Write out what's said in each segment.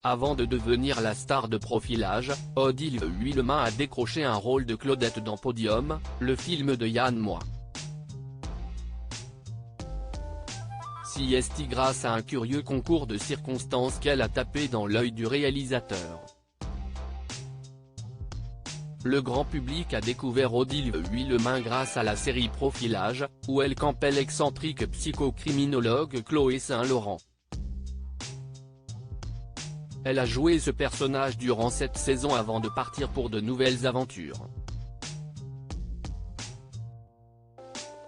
Avant de devenir la star de Profilage, Odile Huillemin a décroché un rôle de Claudette dans Podium, le film de Yann Moix. C'est grâce à un curieux concours de circonstances qu'elle a tapé dans l'œil du réalisateur. Le grand public a découvert Odile Huillemin grâce à la série Profilage, où elle campait l'excentrique psychocriminologue Chloé Saint-Laurent. Elle a joué ce personnage durant 7 saisons avant de partir pour de nouvelles aventures.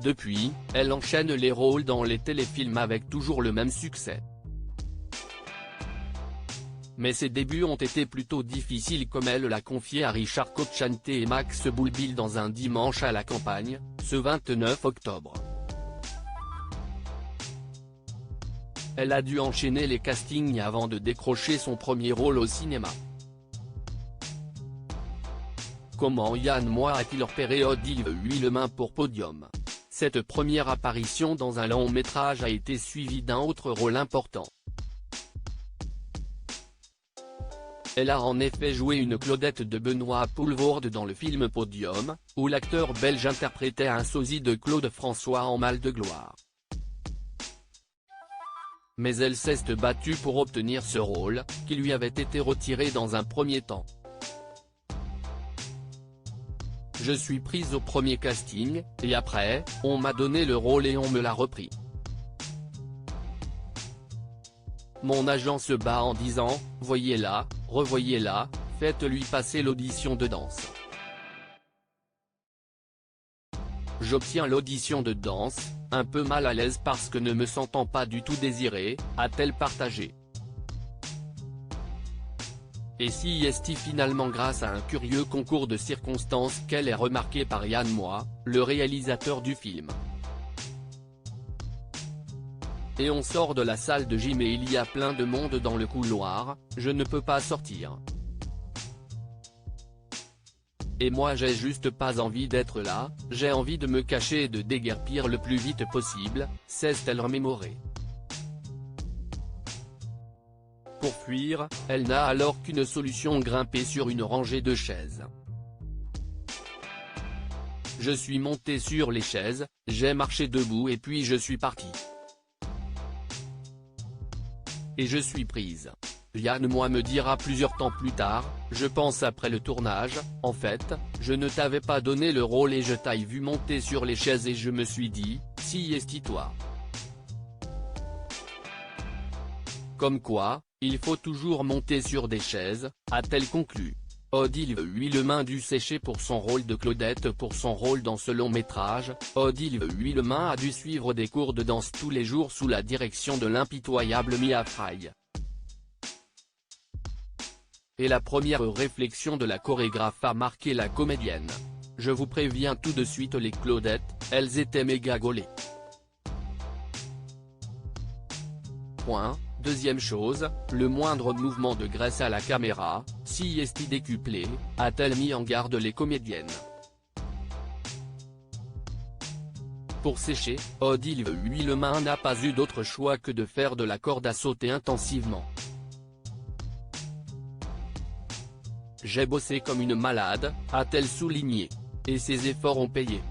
Depuis, elle enchaîne les rôles dans les téléfilms avec toujours le même succès. Mais ses débuts ont été plutôt difficiles comme elle l'a confié à Richard Cocciante et Max Boulbil dans Un dimanche à la campagne, ce 29 octobre. Elle a dû enchaîner les castings avant de décrocher son premier rôle au cinéma. Comment Yann Moix a-t-il repéré Odile Huillemin pour Podium? Cette première apparition dans un long métrage a été suivie d'un autre rôle important. Elle a en effet joué une Claudette de Benoît Poelvoorde dans le film Podium, où l'acteur belge interprétait un sosie de Claude François en mal de gloire. Mais elle s'est battue pour obtenir ce rôle, qui lui avait été retiré dans un premier temps. Je suis prise au premier casting, et après, on m'a donné le rôle et on me l'a repris. Mon agent se bat en disant, voyez-la, revoyez-la, faites-lui passer l'audition de danse. J'obtiens l'audition de danse, un peu mal à l'aise parce que ne me sentant pas du tout désirée, a-t-elle partagé. Et c'est finalement grâce à un curieux concours de circonstances qu'elle est remarquée par Yann Moix, le réalisateur du film. Et on sort de la salle de gym et il y a plein de monde dans le couloir, je ne peux pas sortir. Et moi j'ai juste pas envie d'être là, j'ai envie de me cacher et de déguerpir le plus vite possible, s'est-elle remémorée. Pour fuir, elle n'a alors qu'une solution: grimper sur une rangée de chaises. Je suis montée sur les chaises, j'ai marché debout et puis je suis partie. Et je suis prise. Yann Moix me dira plusieurs temps plus tard, je pense après le tournage, en fait, je ne t'avais pas donné le rôle et je t'ai vu monter sur les chaises et je me suis dit, si toi. Comme quoi, il faut toujours monter sur des chaises, a-t-elle conclu. Odile Huillemin dû sécher pour son rôle de Claudette. Pour son rôle dans ce long métrage, Odile Huillemin a dû suivre des cours de danse tous les jours sous la direction de l'impitoyable Mia Frye. Et la première réflexion de la chorégraphe a marqué la comédienne. Je vous préviens tout de suite, les Claudettes, elles étaient méga gaulées. Point. Deuxième chose, le moindre mouvement de graisse à la caméra, si est décuplé, a-t-elle mis en garde les comédiennes. Pour sécher, Odile Huillemin n'a pas eu d'autre choix que de faire de la corde à sauter intensivement. J'ai bossé comme une malade, a-t-elle souligné. Et ses efforts ont payé.